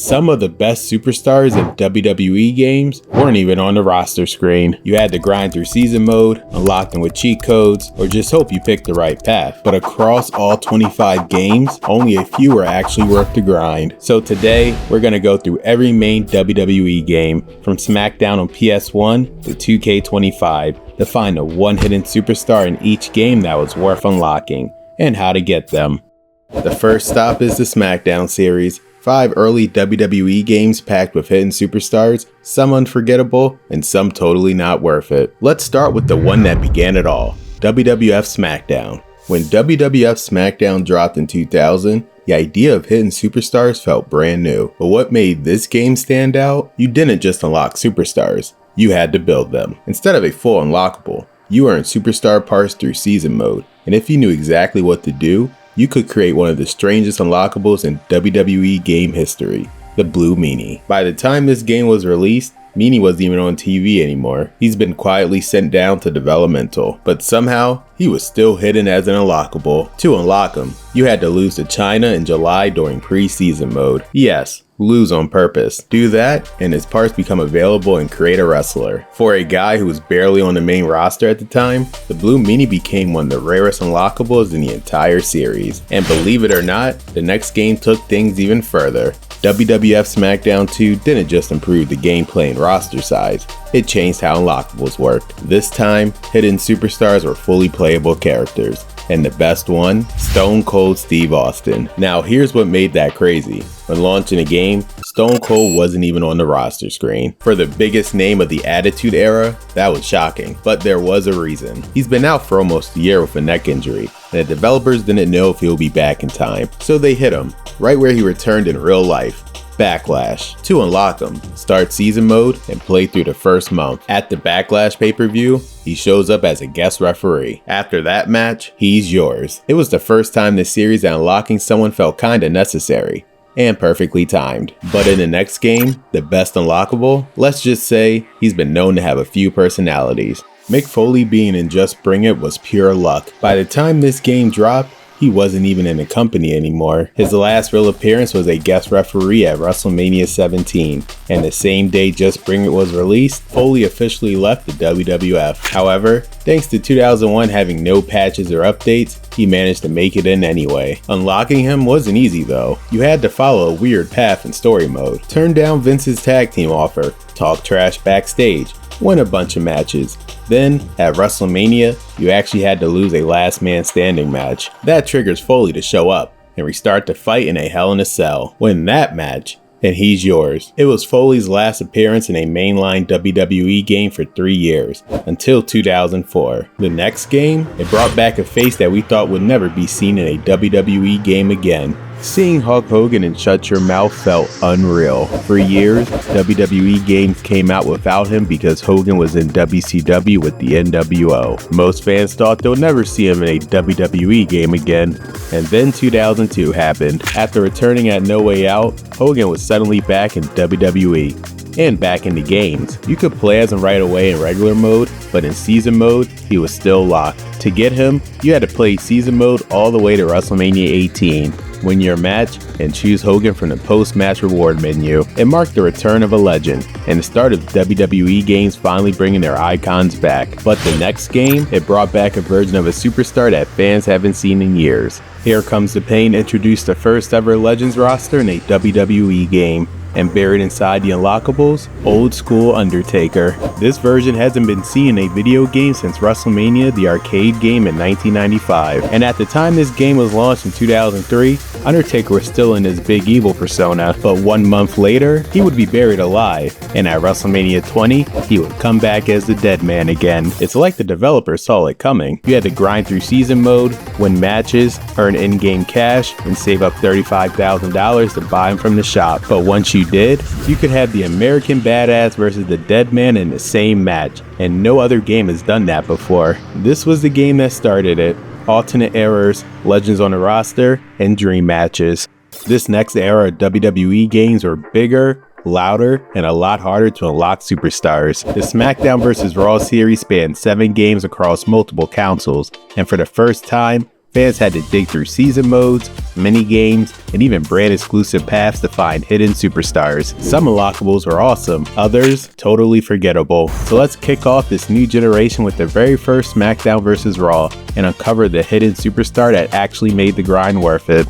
Some of the best superstars in WWE games weren't even on the roster screen. You had to grind through season mode, unlock them with cheat codes, or just hope you picked the right path. But across all 25 games, only a few were actually worth the grind. So today, we're gonna go through every main WWE game, from SmackDown on PS1 to 2K25, to find the one hidden superstar in each game that was worth unlocking, and how to get them. The first stop is the SmackDown series. 5 early WWE games packed with hidden superstars, some unforgettable and some totally not worth it. Let's start with the one that began it all, WWF SmackDown. When WWF SmackDown dropped in 2000, the idea of hidden superstars felt brand new. But what made this game stand out? You didn't just unlock superstars, you had to build them. Instead of a full unlockable, you earned superstar parts through season mode, and if you knew exactly what to do, you could create one of the strangest unlockables in WWE game history, the Blue Meanie. By the time this game was released, Meanie wasn't even on TV anymore. He's been quietly sent down to developmental, but somehow he was still hidden as an unlockable. To unlock him, you had to lose to China in July during pre-season mode. Yes, lose on purpose. Do that, and his parts become available and create a wrestler. For a guy who was barely on the main roster at the time, the Blue Meanie became one of the rarest unlockables in the entire series. And believe it or not, the next game took things even further. WWF SmackDown 2 didn't just improve the gameplay and roster size, it changed how unlockables worked. This time, hidden superstars were fully playable characters. And the best one, Stone Cold Steve Austin. Now here's what made that crazy. When launching a game, Stone Cold wasn't even on the roster screen. For the biggest name of the Attitude Era, that was shocking, but there was a reason. He's been out for almost a year with a neck injury, and the developers didn't know if he'll be back in time. So they hit him, right where he returned in real life. Backlash. To unlock him, start season mode and play through the first month. At the Backlash pay-per-view, he shows up as a guest referee. After that match, he's yours. It was the first time this series that unlocking someone felt kinda necessary and perfectly timed. But in the next game, the best unlockable, let's just say he's been known to have a few personalities. Mick Foley being in Just Bring It was pure luck. By the time this game dropped, he wasn't even in the company anymore. His last real appearance was a guest referee at WrestleMania 17, and the same day Just Bring It was released, Foley officially left the WWF. However, thanks to 2001 having no patches or updates, he managed to make it in anyway. Unlocking him wasn't easy though. You had to follow a weird path in story mode, turn down Vince's tag team offer, talk trash backstage, win a bunch of matches. Then, at WrestleMania, you actually had to lose a last man standing match. That triggers Foley to show up and restart the fight in a Hell in a Cell. Win that match, and he's yours. It was Foley's last appearance in a mainline WWE game for 3 years, until 2004. The next game, it brought back a face that we thought would never be seen in a WWE game again. Seeing Hulk Hogan in Shut Your Mouth felt unreal. For years, WWE games came out without him because Hogan was in WCW with the NWO. Most fans thought they'll never see him in a WWE game again, and then 2002 happened. After returning at No Way Out, Hogan was suddenly back in WWE. And back in the games. You could play as him right away in regular mode, but in season mode, he was still locked. To get him, you had to play season mode all the way to WrestleMania 18. Win your match, and choose Hogan from the post-match reward menu. It marked the return of a legend, and the start of WWE games finally bringing their icons back. But the next game, it brought back a version of a superstar that fans haven't seen in years. Here Comes the Pain introduced the first ever Legends roster in a WWE game. And buried inside the unlockables, Old School Undertaker. This version hasn't been seen in a video game since WrestleMania, the arcade game in 1995. And at the time this game was launched in 2003, Undertaker was still in his big evil persona, but 1 month later, he would be buried alive. And at WrestleMania 20, he would come back as the dead man again. It's like the developers saw it coming. You had to grind through season mode, win matches, earn in-game cash, and save up $35,000 to buy him from the shop. But once you did, you could have the American Badass versus the Dead Man in the same match, and no other game has done that before. This was the game that started it. Alternate errors, legends on the roster, and dream matches. This next era of WWE games were bigger, louder, and a lot harder to unlock superstars. The SmackDown vs. Raw series spanned 7 games across multiple consoles, and for the first time, Fans had to dig through season modes, mini games, and even brand exclusive paths to find hidden superstars. Some unlockables were awesome, others totally forgettable. So let's kick off this new generation with the very first SmackDown vs. Raw and uncover the hidden superstar that actually made the grind worth it.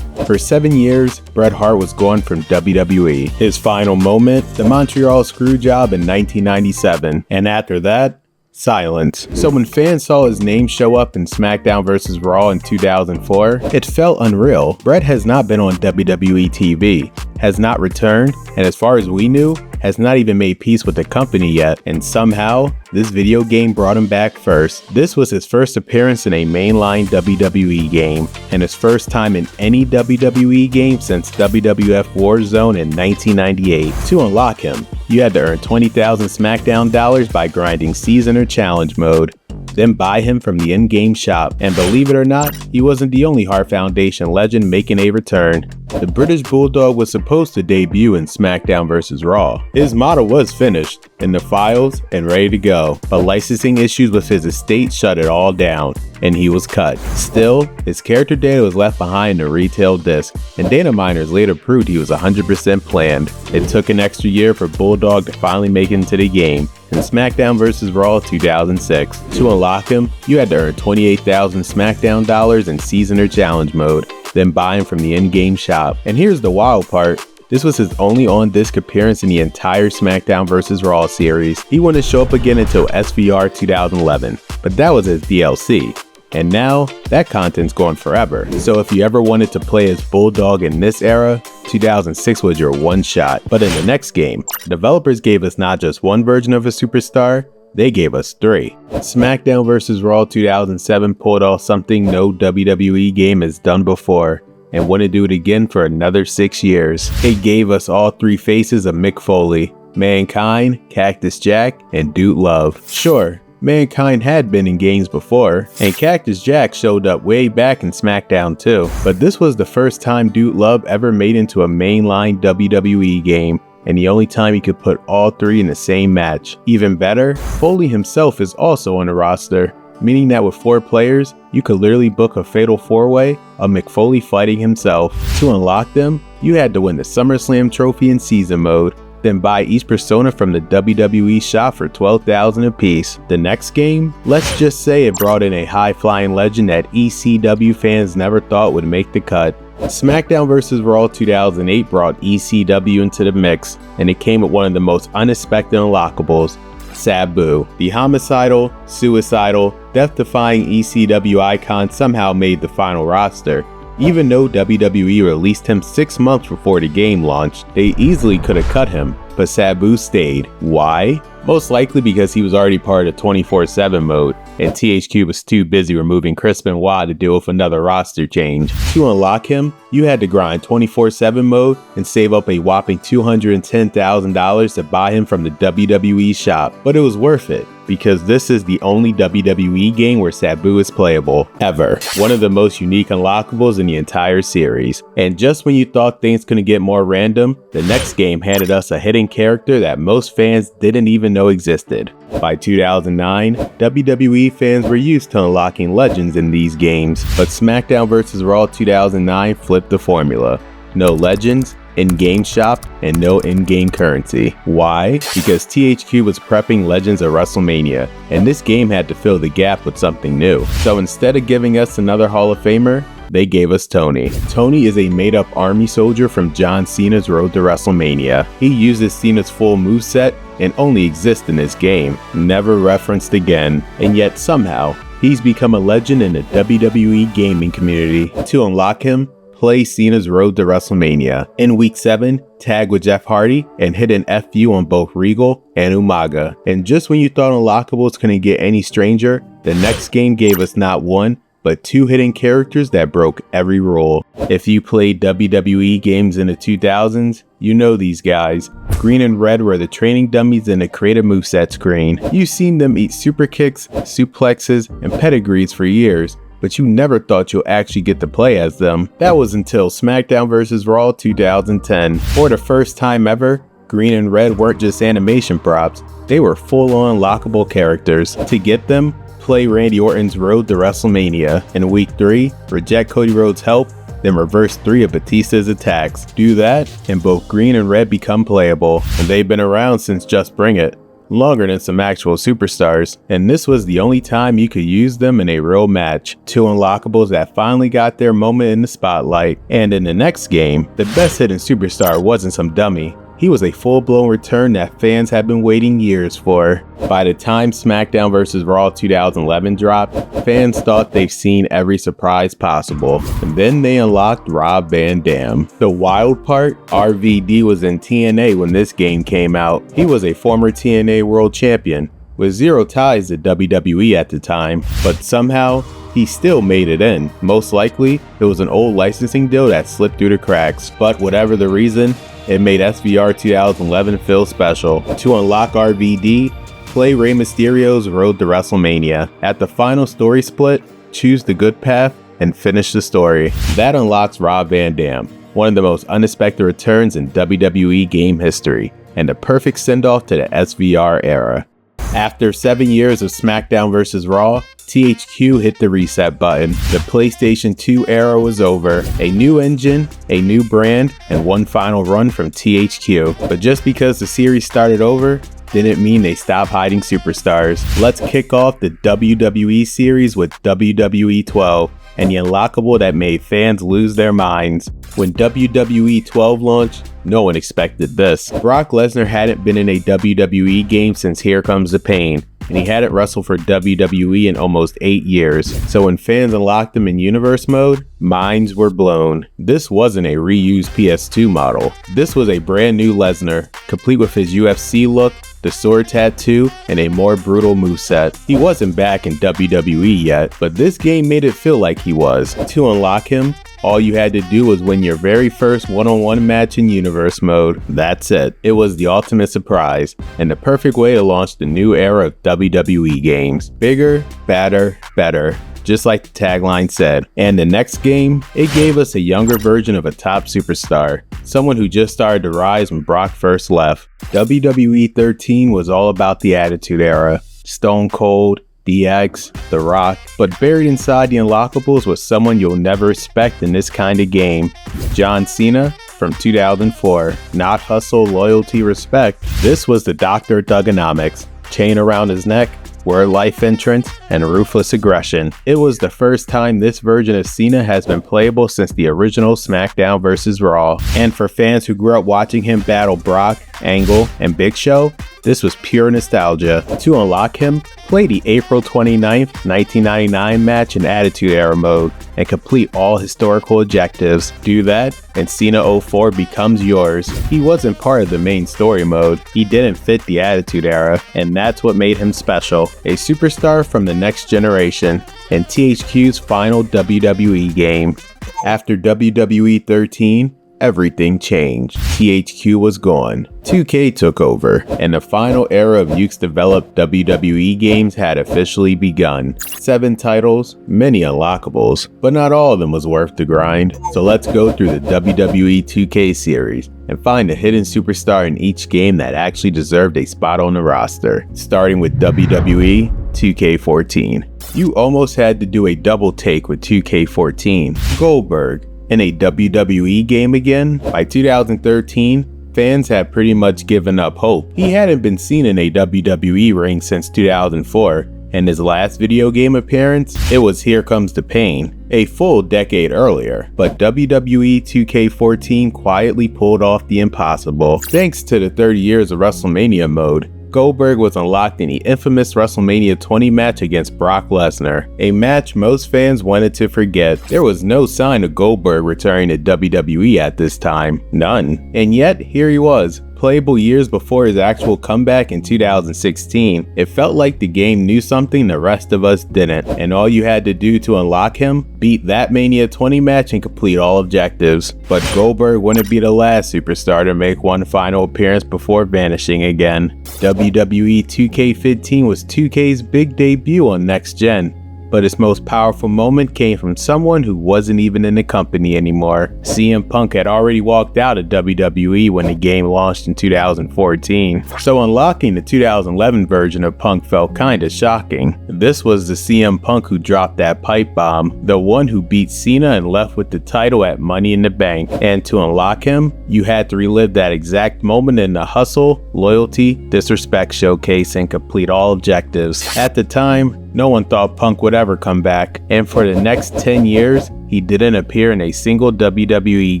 For 7 years, Bret Hart was gone from WWE. His final moment, the Montreal Screwjob in 1997, and after that, silence. So when fans saw his name show up in SmackDown vs. Raw in 2004, it felt unreal. Bret has not been on WWE TV, has not returned, and as far as we knew, has not even made peace with the company yet, and somehow, this video game brought him back first. This was his first appearance in a mainline WWE game, and his first time in any WWE game since WWF Warzone in 1998. To unlock him, you had to earn 20,000 SmackDown dollars by grinding Season or Challenge mode, then buy him from the in-game shop. And believe it or not, he wasn't the only Hart Foundation legend making a return. The British Bulldog was supposed to debut in SmackDown vs. Raw. His model was finished, in the files, and ready to go, but licensing issues with his estate shut it all down, and he was cut. Still, his character data was left behind in a retail disc, and data miners later proved he was 100% planned. It took an extra year for Bulldog to finally make it into the game, in SmackDown vs. Raw 2006. To unlock him, you had to earn 28,000 SmackDown dollars in Season or Challenge mode, then buy him from the in-game shop. And here's the wild part. This was his only on-disc appearance in the entire SmackDown vs. Raw series. He wouldn't show up again until SVR 2011, but that was his DLC. And now, that content's gone forever. So if you ever wanted to play as Bulldog in this era, 2006 was your one shot. But in the next game, developers gave us not just one version of a superstar, they gave us 3. SmackDown vs. Raw 2007 pulled off something no WWE game has done before, and wouldn't do it again for another 6 years. It gave us all 3 faces of Mick Foley: Mankind, Cactus Jack, and Dude Love. Sure, Mankind had been in games before, and Cactus Jack showed up way back in SmackDown too, but this was the first time Dude Love ever made into a mainline WWE game, and the only time he could put all 3 in the same match. Even better, Foley himself is also on the roster, meaning that with 4 players, you could literally book a fatal 4-way of McFoley fighting himself. To unlock them, you had to win the SummerSlam trophy in Season mode, then buy each persona from the WWE shop for 12,000 apiece. The next game, let's just say it brought in a high-flying legend that ECW fans never thought would make the cut. SmackDown vs. Raw 2008 brought ECW into the mix, and it came with one of the most unexpected unlockables: Sabu. The homicidal, suicidal, death-defying ECW icon somehow made the final roster. Even though WWE released him 6 months before the game launched, they easily could have cut him, but Sabu stayed. Why? Most likely because he was already part of 24/7 mode, and THQ was too busy removing Chris Benoit to deal with another roster change. To unlock him, you had to grind 24/7 mode and save up a whopping $210,000 to buy him from the WWE shop, but it was worth it, because this is the only WWE game where Sabu is playable, ever. One of the most unique unlockables in the entire series. And just when you thought things couldn't get more random, the next game handed us a hidden character that most fans didn't even know existed. By 2009, WWE fans were used to unlocking legends in these games, but SmackDown vs. Raw 2009 flipped the formula. No legends, in-game shop, and no in-game currency. Why? Because THQ was prepping Legends of WrestleMania, and this game had to fill the gap with something new. So instead of giving us another Hall of Famer, they gave us Tony. Tony is a made-up army soldier from John Cena's Road to WrestleMania. He uses Cena's full moveset and only exists in this game, never referenced again, and yet somehow, he's become a legend in the WWE gaming community. To unlock him, play Cena's Road to WrestleMania. In Week 7, tag with Jeff Hardy and hit an FU on both Regal and Umaga. And just when you thought unlockables couldn't get any stranger, the next game gave us not one, but 2 hidden characters that broke every rule. If you played WWE games in the 2000s, you know these guys. Green and red were the training dummies in the creative moveset screen. You've seen them eat super kicks, suplexes, and pedigrees for years, but you never thought you'll actually get to play as them. That was until SmackDown vs. Raw 2010. For the first time ever, Green and red weren't just animation props, they were full-on lockable characters. To get them, play Randy Orton's road to WrestleMania. In week 3, reject Cody Rhodes' help, then reverse 3 of Batista's attacks. Do that, and both green and red become playable, and they've been around since Just Bring It, longer than some actual superstars, and this was the only time you could use them in a real match. 2 unlockables that finally got their moment in the spotlight. And in the next game, the best hidden superstar wasn't some dummy. He was a full-blown return that fans had been waiting years for. By the time SmackDown vs. Raw 2011 dropped, fans thought they've seen every surprise possible, and then they unlocked Rob Van Dam. The wild part, RVD was in TNA when this game came out. He was a former TNA World Champion, with 0 ties to WWE at the time, but somehow, he still made it in. Most likely, it was an old licensing deal that slipped through the cracks, but whatever the reason, it made SVR 2011 feel special. To unlock RVD, play Rey Mysterio's Road to WrestleMania. At the final story split, choose the good path and finish the story. That unlocks Rob Van Dam, one of the most unexpected returns in WWE game history, and the perfect send-off to the SVR era. After 7 years of SmackDown vs. Raw, THQ hit the reset button. The PlayStation 2 era was over. A new engine, a new brand, and one final run from THQ. But just because the series started over, didn't mean they stopped hiding superstars. Let's kick off the WWE series with WWE 12, and the unlockable that made fans lose their minds. When WWE 12 launched, no one expected this. Brock Lesnar hadn't been in a WWE game since Here Comes the Pain, and he hadn't wrestled for WWE in almost 8 years. So when fans unlocked him in Universe mode, minds were blown. This wasn't a reused PS2 model. This was a brand new Lesnar, complete with his UFC look, the sword tattoo, and a more brutal moveset. He wasn't back in WWE yet, but this game made it feel like he was. To unlock him, all you had to do was win your very first one-on-one match in Universe mode. That's it. It was the ultimate surprise, and the perfect way to launch the new era of WWE games. Bigger, badder, better. Just like the tagline said. And the next game, it gave us a younger version of a top superstar. Someone who just started to rise when Brock first left. WWE 13 was all about the Attitude Era. Stone Cold, DX, The Rock, but buried inside the unlockables was someone you'll never expect in this kind of game. John Cena from 2004. Not hustle, loyalty, respect. This was the Dr. Thuganomics. Chain around his neck, word life entrance, and ruthless aggression. It was the first time this version of Cena has been playable since the original SmackDown vs. Raw. And for fans who grew up watching him battle Brock, Angle, and Big Show, this was pure nostalgia. To unlock him, play the April 29th, 1999 match in Attitude Era mode and complete all historical objectives. Do that, and Cena 04 becomes yours. He wasn't part of the main story mode. He didn't fit the Attitude Era, and that's what made him special. A superstar from the next generation, and THQ's final WWE game. After WWE 13, everything changed. THQ was gone. 2K took over, and the final era of Yuke's developed WWE games had officially begun. 7 titles, many unlockables, but not all of them was worth the grind. So let's go through the WWE 2K series and find a hidden superstar in each game that actually deserved a spot on the roster. Starting with WWE 2K14. You almost had to do a double take with 2K14. Goldberg in a WWE game again? By 2013, fans had pretty much given up hope. He hadn't been seen in a WWE ring since 2004, and his last video game appearance, it was Here Comes the Pain, a full decade earlier. But WWE 2K14 quietly pulled off the impossible. Thanks to the 30 years of WrestleMania mode, Goldberg was unlocked in the infamous WrestleMania 20 match against Brock Lesnar, a match most fans wanted to forget. There was no sign of Goldberg returning to WWE at this time, none. And yet, here he was, playable years before his actual comeback in 2016. It felt like the game knew something the rest of us didn't, and all you had to do to unlock him, beat that Mania 20 match and complete all objectives. But Goldberg wouldn't be the last superstar to make one final appearance before vanishing again. WWE 2K15 was 2K's big debut on Next Gen. but its most powerful moment came from someone who wasn't even in the company anymore. CM Punk had already walked out of WWE when the game launched in 2014, so unlocking the 2011 version of Punk felt kinda shocking. This was the CM Punk who dropped that pipe bomb, the one who beat Cena and left with the title at Money in the Bank, and to unlock him, you had to relive that exact moment in the hustle, loyalty, disrespect showcase, and complete all objectives. At the time, no one thought Punk would ever come back, and for the next 10 years, he didn't appear in a single WWE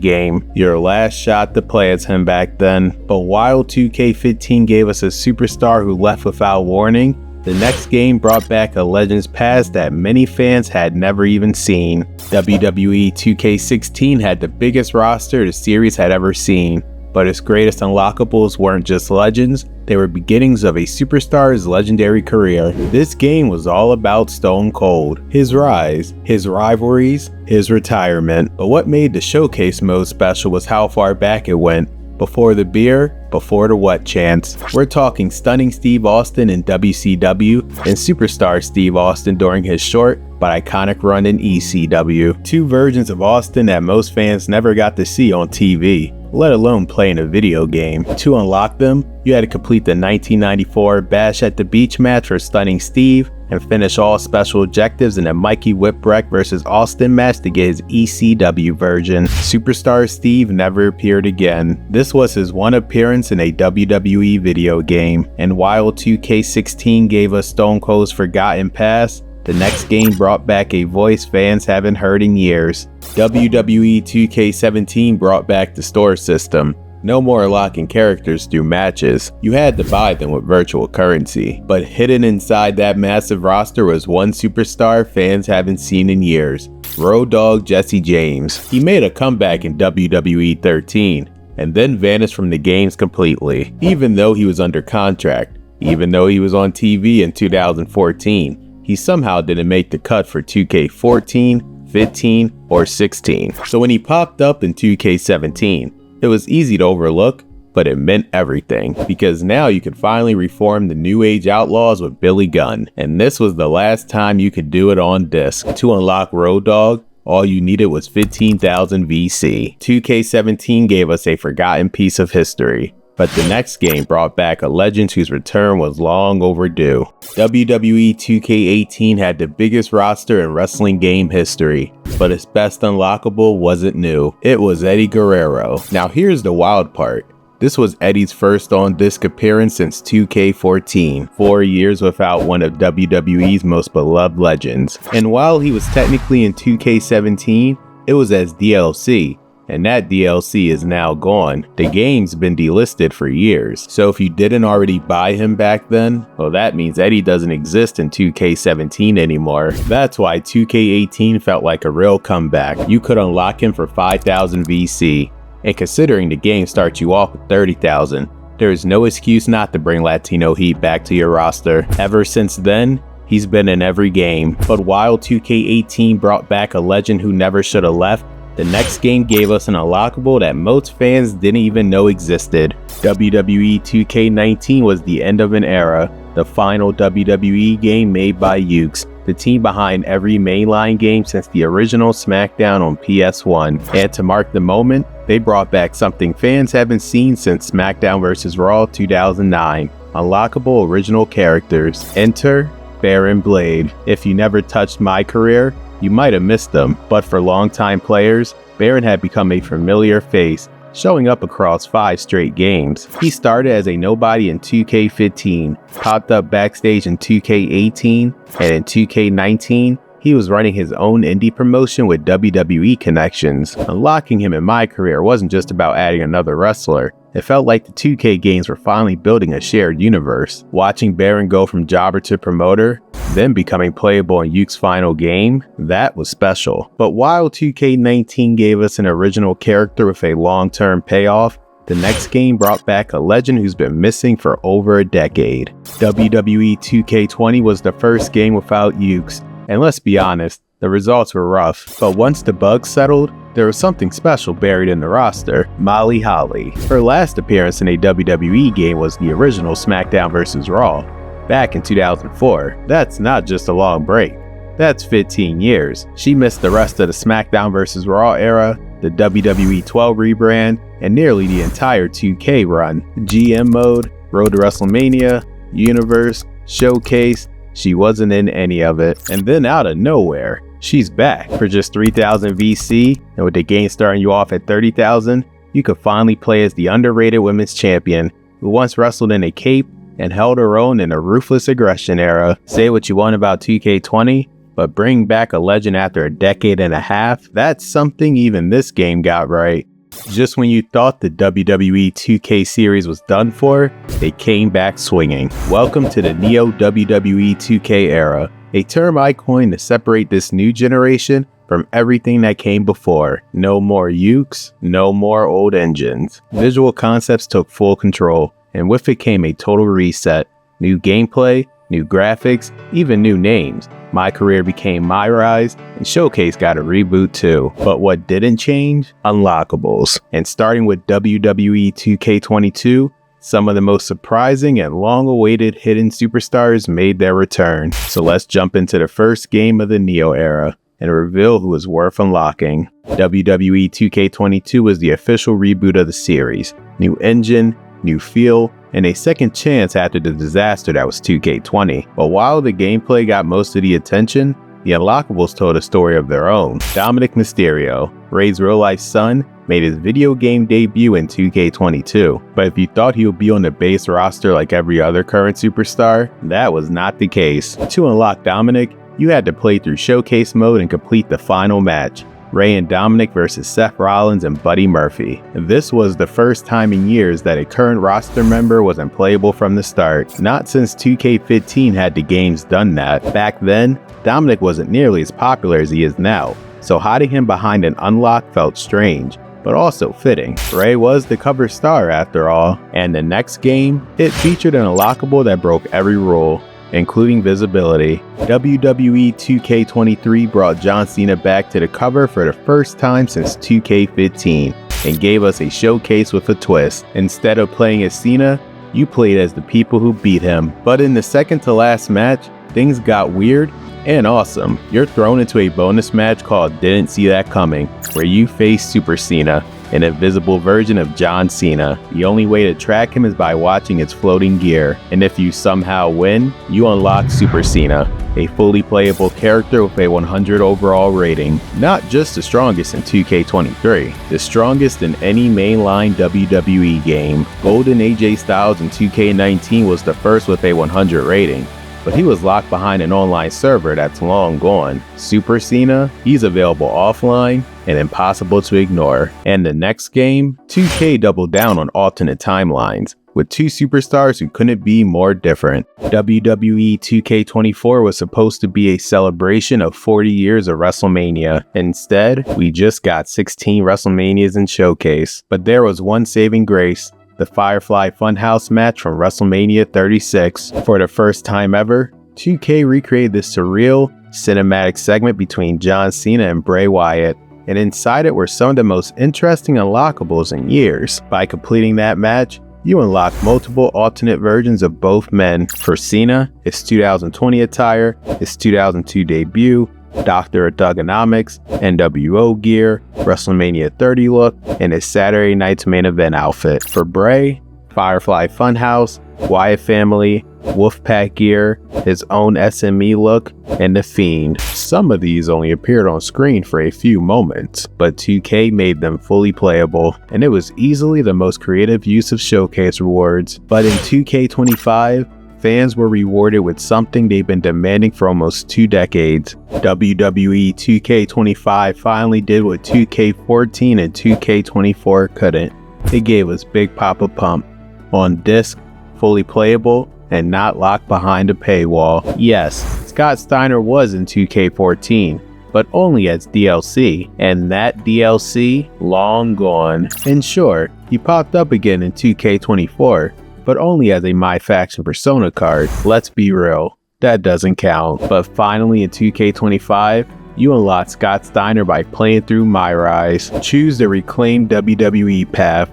game. Your last shot to play as him back then. But while 2K15 gave us a superstar who left without warning, the next game brought back a Legends Pass that many fans had never even seen. WWE 2K16 had the biggest roster the series had ever seen, but its greatest unlockables weren't just legends, they were beginnings of a superstar's legendary career. This game was all about Stone Cold, his rise, his rivalries, his retirement. But what made the showcase mode special was how far back it went. Before the beer, before the what chance. We're talking stunning Steve Austin in WCW and superstar Steve Austin during his short but iconic run in ECW. Two versions of Austin that most fans never got to see on TV, let alone play in a video game. To unlock them, you had to complete the 1994 Bash at the Beach match for Stunning Steve and finish all special objectives in a Mikey Whipwreck vs. Austin match to get his ECW version. Superstar Steve never appeared again. This was his one appearance in a WWE video game, and while 2K16 gave us Stone Cold's forgotten past, the next game brought back a voice fans haven't heard in years. WWE 2K17 brought back the store system. No more locking characters through matches. You had to buy them with virtual currency. But hidden inside that massive roster was one superstar fans haven't seen in years. Road Dogg Jesse James. He made a comeback in WWE 13 and then vanished from the games completely. Even though he was under contract, even though he was on TV in 2014, he somehow didn't make the cut for 2K14, 15, or 16. So when he popped up in 2K17, it was easy to overlook, but it meant everything, because now you could finally reform the New Age Outlaws with Billy Gunn, and this was the last time you could do it on disc. To unlock Road Dogg, all you needed was 15,000 VC. 2K17 gave us a forgotten piece of history, but the next game brought back a legend whose return was long overdue. WWE 2K18 had the biggest roster in wrestling game history, but its best unlockable wasn't new. It was Eddie Guerrero. Now here's the wild part. This was Eddie's first on-disc appearance since 2K14, 4 years without one of WWE's most beloved legends. And while he was technically in 2K17, it was as DLC. And that DLC is now gone. The game's been delisted for years, so if you didn't already buy him back then, well, that means Eddie doesn't exist in 2K17 anymore. That's why 2K18 felt like a real comeback. You could unlock him for 5,000 VC, and considering the game starts you off with 30,000, there is no excuse not to bring Latino Heat back to your roster. Ever since then, he's been in every game. But while 2K18 brought back a legend who never should have left, the next game gave us an unlockable that most fans didn't even know existed. WWE 2K19 was the end of an era, the final WWE game made by Ukes, the team behind every mainline game since the original SmackDown on PS1. And to mark the moment, they brought back something fans haven't seen since SmackDown vs. Raw 2009, unlockable original characters. Enter Baron Blade. If you never touched my career, you might have missed them, but for longtime players, Baron had become a familiar face, showing up across 5 straight games. He started as a nobody in 2K15, popped up backstage in 2K18, and in 2K19, he was running his own indie promotion with WWE connections. Unlocking him in my career wasn't just about adding another wrestler. It felt like the 2K games were finally building a shared universe. Watching Baron go from jobber to promoter, then becoming playable in Uke's final game, that was special. But while 2K19 gave us an original character with a long-term payoff, the next game brought back a legend who's been missing for over a decade. WWE 2K20 was the first game without Ukes, and let's be honest, the results were rough. But once the bugs settled, there was something special buried in the roster: Molly Holly. Her last appearance in a WWE game was the original SmackDown vs. Raw, back in 2004. That's not just a long break. That's 15 years. She missed the rest of the SmackDown vs. Raw era, the WWE 12 rebrand, and nearly the entire 2K run. GM mode, Road to WrestleMania, Universe, Showcase, she wasn't in any of it. And then out of nowhere, she's back. For just 3,000 VC, and with the game starting you off at 30,000, you could finally play as the underrated women's champion who once wrestled in a cape and held her own in the ruthless aggression era. Say what you want about 2K20, but bring back a legend after a decade and a half, that's something even this game got right. Just when you thought the WWE 2K series was done for, they came back swinging. Welcome to the Neo WWE 2K era, a term I coined to separate this new generation from everything that came before. No more ukes, no more old engines. Visual concepts took full control, and with it came a total reset. New gameplay, new graphics, even new names. My Career became My Rise, and Showcase got a reboot too. But what didn't change? Unlockables. And starting with WWE 2K22, some of the most surprising and long-awaited hidden superstars made their return. So let's jump into the first game of the Neo era and reveal who is worth unlocking. WWE 2K22 was the official reboot of the series. New engine, new feel, and a second chance after the disaster that was 2K20. But while the gameplay got most of the attention, the unlockables told a story of their own. Dominic Mysterio, Rey's real-life son, made his video game debut in 2K22. But if you thought he would be on the base roster like every other current superstar, that was not the case. To unlock Dominic, you had to play through Showcase mode and complete the final match. Rey and Dominic versus Seth Rollins and Buddy Murphy. This was the first time in years that a current roster member was unplayable from the start. Not since 2K15 had the games done that. Back then, Dominic wasn't nearly as popular as he is now, so hiding him behind an unlock felt strange, but also fitting. Rey was the cover star after all, and the next game, it featured an unlockable that broke every rule, including visibility. WWE 2K23 brought John Cena back to the cover for the first time since 2K15 and gave us a showcase with a twist. Instead of playing as Cena, you played as the people who beat him. But in the second to last match, things got weird and awesome. You're thrown into a bonus match called Didn't See That Coming, where you face Super Cena, an invisible version of John Cena. The only way to track him is by watching his floating gear, and if you somehow win, you unlock Super Cena, a fully playable character with a 100 overall rating. Not just the strongest in 2K23, the strongest in any mainline WWE game. Golden AJ Styles in 2K19 was the first with a 100 rating, but he was locked behind an online server that's long gone. Super Cena, he's available offline and impossible to ignore. And the next game, 2K doubled down on alternate timelines, with two superstars who couldn't be more different. WWE 2K24 was supposed to be a celebration of 40 years of WrestleMania. Instead, we just got 16 WrestleManias in Showcase. But there was one saving grace: the Firefly Funhouse match from WrestleMania 36. For the first time ever, 2K recreated this surreal, cinematic segment between John Cena and Bray Wyatt, and inside it were some of the most interesting unlockables in years. By completing that match, you unlock multiple alternate versions of both men. For Cena, his 2020 attire, his 2002 debut, Dr. Thuganomics, NWO gear, WrestleMania 30 look, and his Saturday night's main event outfit. For Bray, Firefly Funhouse, Wyatt family, Wolfpack gear, his own SME look, and The Fiend. Some of these only appeared on screen for a few moments, but 2K made them fully playable, and it was easily the most creative use of Showcase rewards. But in 2K25, fans were rewarded with something they've been demanding for almost 2 decades. WWE 2K25 finally did what 2K14 and 2K24 couldn't. It gave us Big Papa Pump, on disc, fully playable, and not locked behind a paywall. Yes, Scott Steiner was in 2K14, but only as DLC, and that DLC long gone. And sure, he popped up again in 2K24, but only as a My Faction Persona card. Let's be real, that doesn't count. But finally in 2K25, you unlock Scott Steiner by playing through My Rise. Choose the reclaimed WWE path,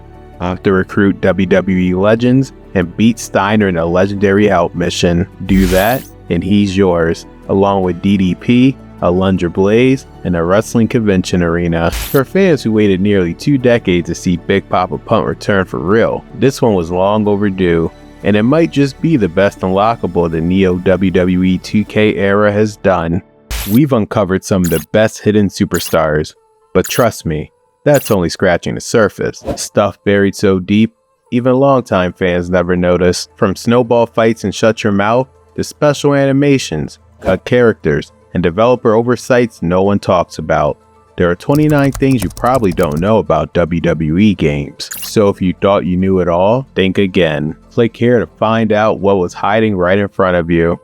to recruit WWE legends, and beat Steiner in a legendary help mission. Do that, and he's yours. along with DDP, a Lunger Blaze, and a wrestling convention arena. For fans who waited nearly 2 decades to see Big Papa Pump return for real, this one was long overdue, and it might just be the best unlockable the Neo WWE 2K era has done. We've uncovered some of the best hidden superstars, but trust me, that's only scratching the surface. Stuff buried so deep, even longtime fans never noticed. From snowball fights and shut your mouth, to special animations, cut characters, and developer oversights no one talks about. There are 29 things you probably don't know about WWE games. So if you thought you knew it all, think again. Click here to find out what was hiding right in front of you.